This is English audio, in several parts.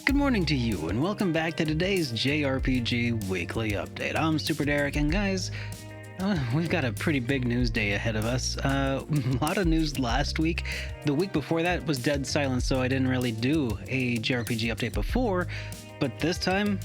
Good morning to you, and welcome back to today's JRPG Weekly Update. I'm SuperDerek, and guys, we've got a pretty big news day ahead of us. A lot of news last week. The week before that was dead silent, so I didn't really do a JRPG update before, but this time,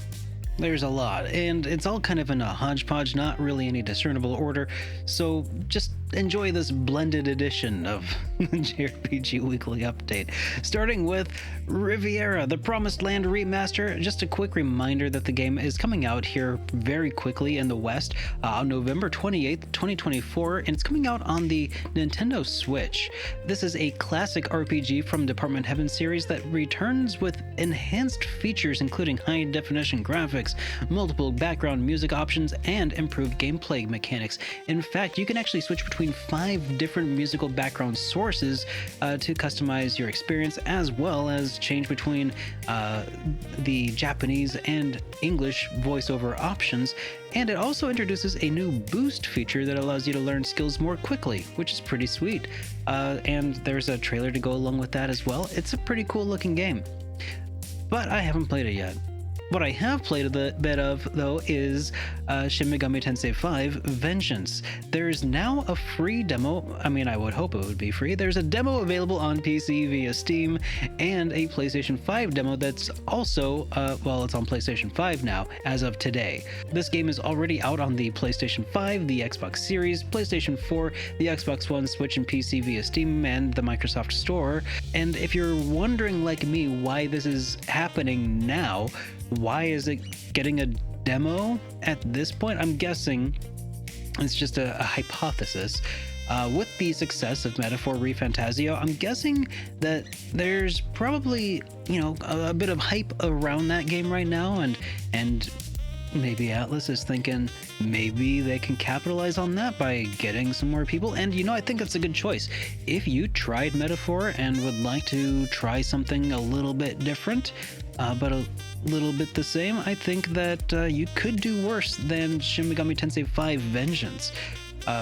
there's a lot, and it's all kind of in a hodgepodge, not really any discernible order, so just enjoy this blended edition of the JRPG Weekly Update. Starting with Riviera, the Promised Land Remaster. Just a quick reminder that the game is coming out here very quickly in the West on November 28th, 2024, and it's coming out on the Nintendo Switch. This is a classic RPG from Department Heaven series that returns with enhanced features including high-definition graphics, multiple background music options, and improved gameplay mechanics. In fact, you can actually switch between 5 different musical background sources to customize your experience, as well as change between the Japanese and English voiceover options. And it also introduces a new boost feature that allows you to learn skills more quickly, which is pretty sweet. And there's a trailer to go along with that as well. It's a pretty cool looking game, but I haven't played it yet. What I have played a bit of, though, is Shin Megami Tensei V Vengeance. There's now a free demo. I mean, I would hope it would be free. There's a demo available on PC via Steam, and a PlayStation 5 demo that's also, it's on PlayStation 5 now, as of today. This game is already out on the PlayStation 5, the Xbox Series, PlayStation 4, the Xbox One, Switch, and PC via Steam and the Microsoft Store. And if you're wondering, like me, why this is happening now, why is it getting a demo at this point? I'm guessing it's just a hypothesis. With the success of Metaphor ReFantazio, I'm guessing that there's probably, a bit of hype around that game right now, and maybe Atlus is thinking maybe they can capitalize on that by getting some more people. And I think that's a good choice. If you tried Metaphor and would like to try something a little bit different, but a little bit the same, I think that you could do worse than Shin Megami Tensei V Vengeance.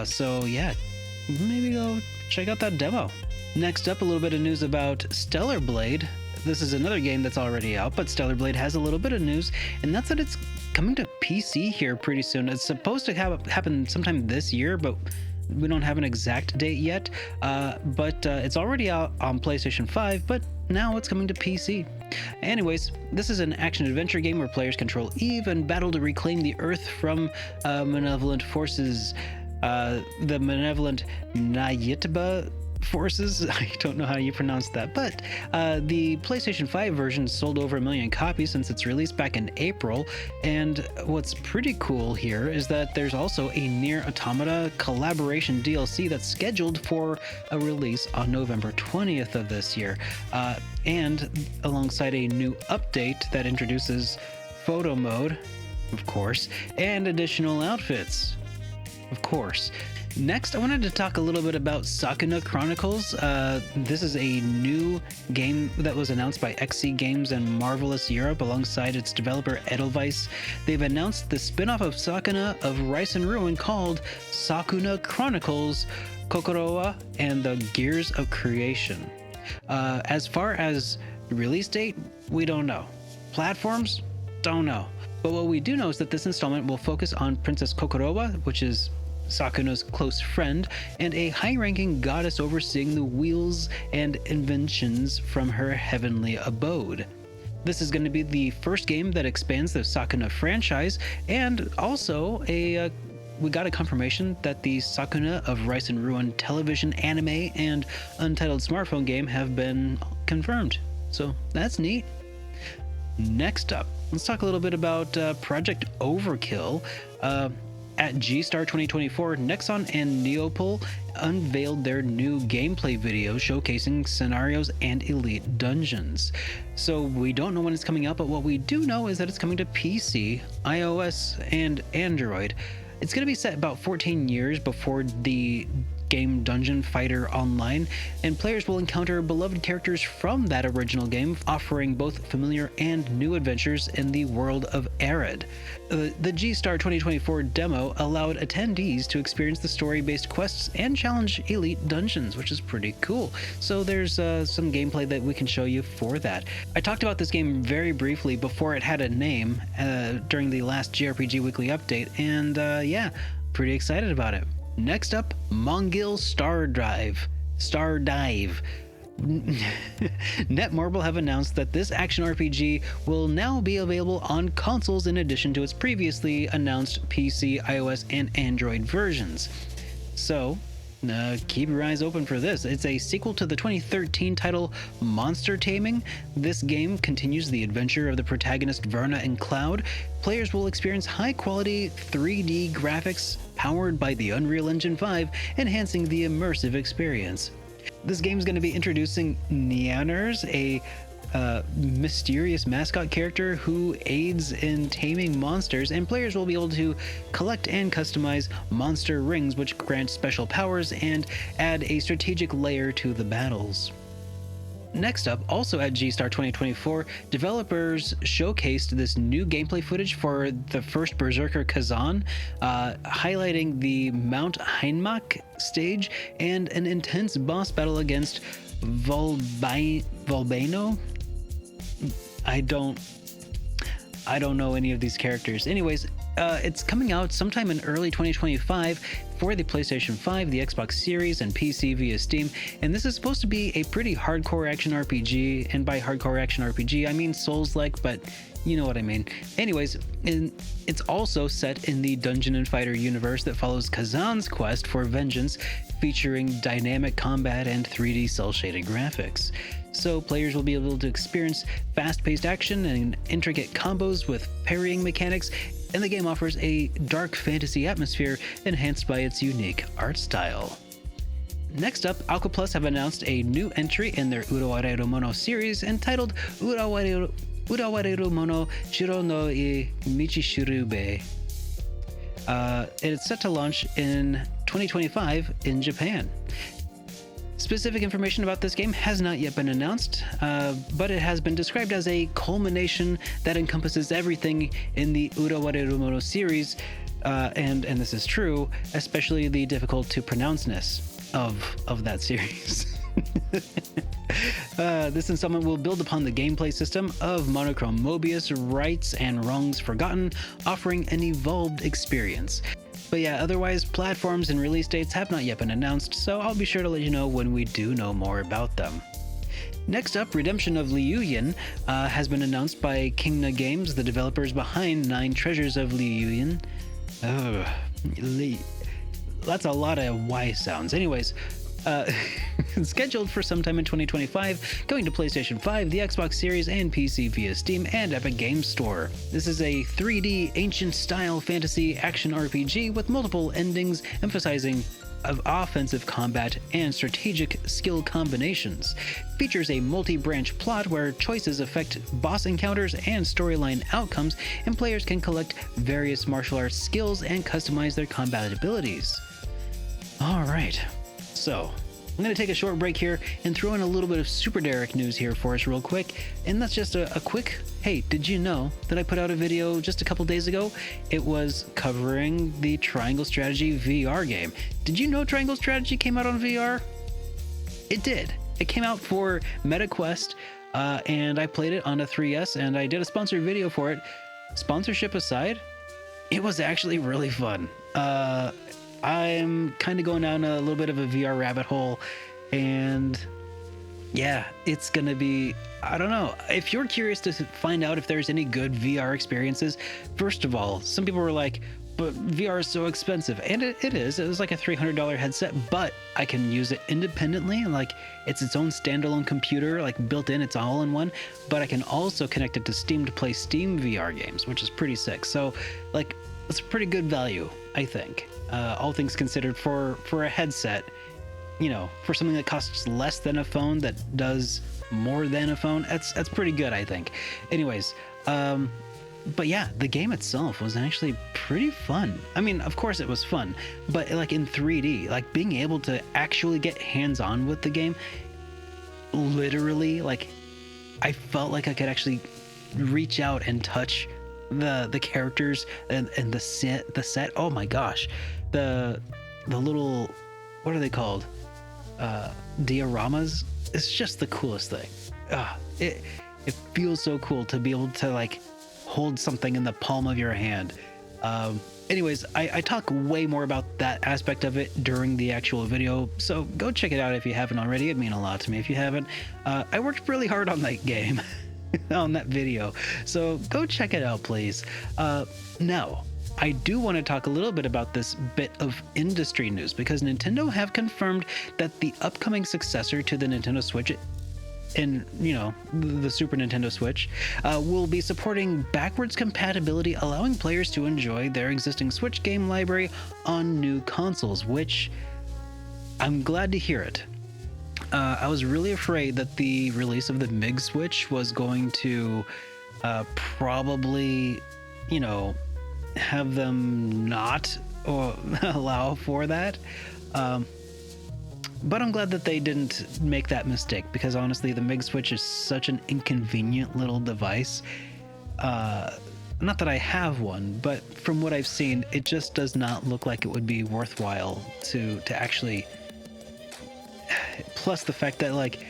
So yeah, maybe go check out that demo. Next up, a little bit of news about Stellar Blade. This is another game that's already out, but Stellar Blade has a little bit of news, and that's that it's coming to PC here pretty soon. It's supposed to happen sometime this year, but we don't have an exact date yet. But it's already out on PlayStation 5, but now it's coming to PC. Anyways, this is an action-adventure game where players control Eve and battle to reclaim the Earth from malevolent forces. The malevolent Nayitba forces. I don't know how you pronounce that, but the PlayStation 5 version sold over 1 million copies since its release back in April. And what's pretty cool here is that there's also a Nier Automata collaboration DLC that's scheduled for a release on November 20th of this year, and alongside a new update that introduces photo mode, of course, and additional outfits, of course. Next, I wanted to talk a little bit about Sakuna Chronicles. This is a new game that was announced by XC Games and Marvelous Europe alongside its developer Edelweiss. They've announced the spin-off of Sakuna of Rice and Ruin called Sakuna Chronicles, Kokorowa, and the Gears of Creation. As far as release date, we don't know. Platforms? Don't know. But what we do know is that this installment will focus on Princess Kokorowa, which is Sakuna's close friend, and a high-ranking goddess overseeing the wheels and inventions from her heavenly abode. This is going to be the first game that expands the Sakuna franchise, and also we got a confirmation that the Sakuna of Rice and Ruin television, anime, and untitled smartphone game have been confirmed. So that's neat. Next up, let's talk a little bit about Project Overkill. At G-Star 2024, Nexon and Neopol unveiled their new gameplay video showcasing scenarios and elite dungeons. So we don't know when it's coming out, but what we do know is that it's coming to PC, iOS, and Android. It's going to be set about 14 years before the game Dungeon Fighter Online, and players will encounter beloved characters from that original game, offering both familiar and new adventures in the world of Arid. The G-Star 2024 demo allowed attendees to experience the story-based quests and challenge elite dungeons, which is pretty cool. So there's some gameplay that we can show you for that. I talked about this game very briefly before it had a name during the last JRPG Weekly Update, and yeah, pretty excited about it. Next up, Mongil Stardive. Netmarble have announced that this action RPG will now be available on consoles in addition to its previously announced PC, iOS, and Android versions. So, keep your eyes open for this. It's a sequel to the 2013 title Monster Taming. This game continues the adventure of the protagonist Verna and Cloud. Players will experience high-quality 3D graphics powered by the Unreal Engine 5, enhancing the immersive experience. This game is going to be introducing Nyaners, a mysterious mascot character who aids in taming monsters, and players will be able to collect and customize monster rings, which grant special powers and add a strategic layer to the battles. Next up, also at G-Star 2024, developers showcased this new gameplay footage for the first Berserker Khazan, highlighting the Mount Heinmach stage and an intense boss battle against Volbano. I don't know any of these characters. Anyways, it's coming out sometime in early 2025 for the PlayStation 5, the Xbox Series, and PC via Steam, and this is supposed to be a pretty hardcore action RPG, and by hardcore action RPG, I mean Souls-like, but you know what I mean. Anyways, it's also set in the Dungeon and Fighter universe that follows Khazan's quest for vengeance, featuring dynamic combat and 3D cel-shaded graphics. So players will be able to experience fast-paced action and intricate combos with parrying mechanics, and the game offers a dark fantasy atmosphere enhanced by its unique art style. Next up, Alka+ have announced a new entry in their Utawarerumono series entitled Utawarerumono Shiro no Michishirube. It's set to launch in 2025 in Japan. Specific information about this game has not yet been announced, but it has been described as a culmination that encompasses everything in the Utawarerumono series, and this is true, especially the difficult to pronounceness of that series. This installment will build upon the gameplay system of Monochrome Mobius, Rights, and Wrongs Forgotten, offering an evolved experience. But yeah, otherwise, platforms and release dates have not yet been announced, so I'll be sure to let you know when we do know more about them. Next up, Redemption of Liuyin has been announced by Kingna Games, the developers behind 9 Treasures of Liuyin. That's a lot of Y sounds. Anyways, scheduled for sometime in 2025, going to PlayStation 5, the Xbox Series, and PC via Steam and Epic Games Store. This is a 3D ancient-style fantasy action RPG with multiple endings emphasizing offensive combat and strategic skill combinations. Features a multi-branch plot where choices affect boss encounters and storyline outcomes, and players can collect various martial arts skills and customize their combat abilities. Alright. So, I'm going to take a short break here and throw in a little bit of SuperDerek news here for us real quick. And that's just a quick, hey, did you know that I put out a video just a couple days ago? It was covering the Triangle Strategy VR game. Did you know Triangle Strategy came out on VR? It did. It came out for MetaQuest, and I played it on a 3DS, and I did a sponsored video for it. Sponsorship aside, it was actually really fun. I'm kind of going down a little bit of a VR rabbit hole, and yeah, it's gonna be, I don't know, if you're curious to find out if there's any good VR experiences, first of all, some people were like, but VR is so expensive, and it is. It was like a $300 headset, but I can use it independently, like it's its own standalone computer, like built in, it's all in one, but I can also connect it to Steam to play Steam VR games, which is pretty sick. So like, it's a pretty good value, I think. All things considered, for a headset, you know, for something that costs less than a phone that does more than a phone, that's pretty good, I think. Anyways, But yeah, the game itself was actually pretty fun. I mean, of course it was fun, but like in 3D, like being able to actually get hands-on with the game, literally, like I felt like I could actually reach out and touch the characters and the set. Oh my gosh, the little, what are they called? Dioramas. It's just the coolest thing. It feels so cool to be able to like hold something in the palm of your hand. Anyways, I talk way more about that aspect of it during the actual video, so go check it out if you haven't already. It'd mean a lot to me if you haven't. I worked really hard on that game, on that video, so go check it out, please. Now, I do want to talk a little bit about this bit of industry news, because Nintendo have confirmed that the upcoming successor to the Nintendo Switch and the Super Nintendo Switch will be supporting backwards compatibility, allowing players to enjoy their existing Switch game library on new consoles, which I'm glad to hear it. I was really afraid that the release of the MiG Switch was going to probably have them not allow for that. But I'm glad that they didn't make that mistake, because honestly, the MiG Switch is such an inconvenient little device. Not that I have one, but from what I've seen, it just does not look like it would be worthwhile to actually... Plus the fact that, like,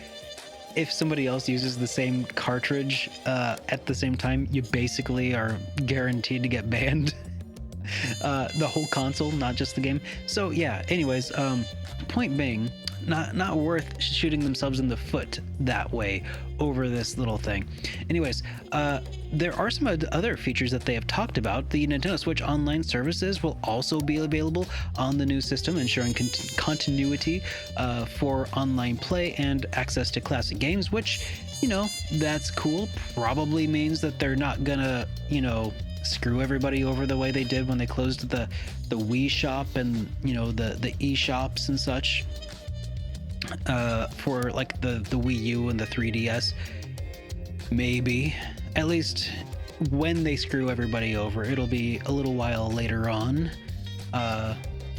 if somebody else uses the same cartridge at the same time, you basically are guaranteed to get banned. The whole console, not just the game. So yeah, anyways, point being, not worth shooting themselves in the foot that way over this little thing. Anyways, there are some other features that they have talked about. The Nintendo Switch Online services will also be available on the new system, ensuring continuity for online play and access to classic games, which, that's cool. Probably means that they're not gonna, screw everybody over the way they did when they closed the Wii shop and the eShops and such for like the Wii U and the 3DS. Maybe, at least when they screw everybody over, it'll be a little while later on,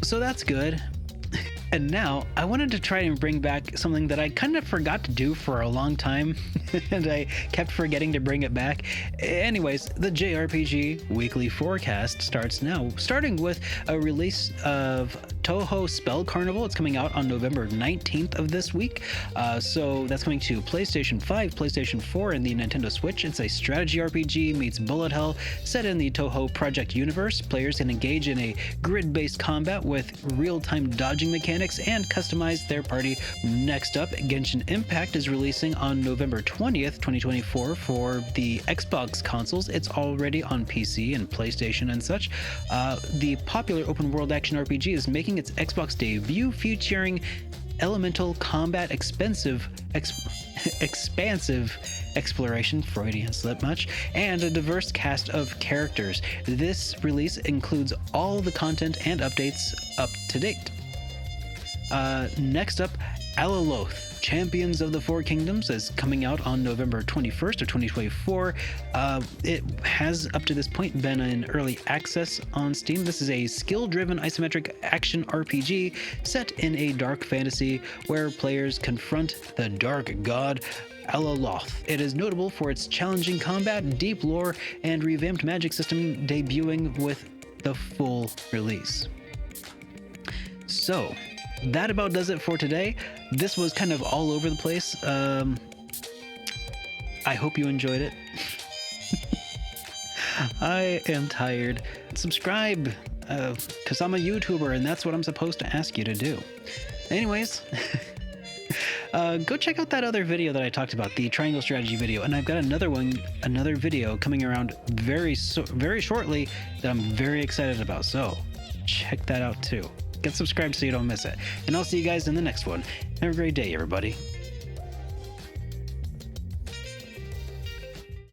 so that's good. And now I wanted to try and bring back something that I kind of forgot to do for a long time and I kept forgetting to bring it back. Anyways, the JRPG Weekly Forecast starts now, starting with a release of Touhou Spell Carnival. It's coming out on November 19th of this week. So that's coming to PlayStation 5, PlayStation 4, and the Nintendo Switch. It's a strategy RPG meets bullet hell set in the Touhou Project universe. Players can engage in a grid-based combat with real-time dodging mechanics and customize their party. Next up, Genshin Impact is releasing on November 20th, 2024 for the Xbox consoles. It's already on PC and PlayStation and such. The popular open-world action RPG is making its Xbox debut, featuring elemental combat, expansive exploration, Freudian slip much, and a diverse cast of characters. This release includes all the content and updates up to date. Next up, Alaloth, Champions of the Four Kingdoms, is coming out on November 21st of 2024. It has, up to this point, been in early access on Steam. This is a skill-driven isometric action RPG set in a dark fantasy where players confront the dark god Alaloth. It is notable for its challenging combat, deep lore, and revamped magic system, debuting with the full release. So, that about does it for today. This was kind of all over the place. I hope you enjoyed it. I am tired. Subscribe, because I'm a YouTuber and that's what I'm supposed to ask you to do. Anyways, go check out that other video that I talked about, the triangle strategy video, and I've got another video coming around very shortly that I'm very excited about, so check that out too. Get subscribed so you don't miss it. And I'll see you guys in the next one. Have a great day, everybody.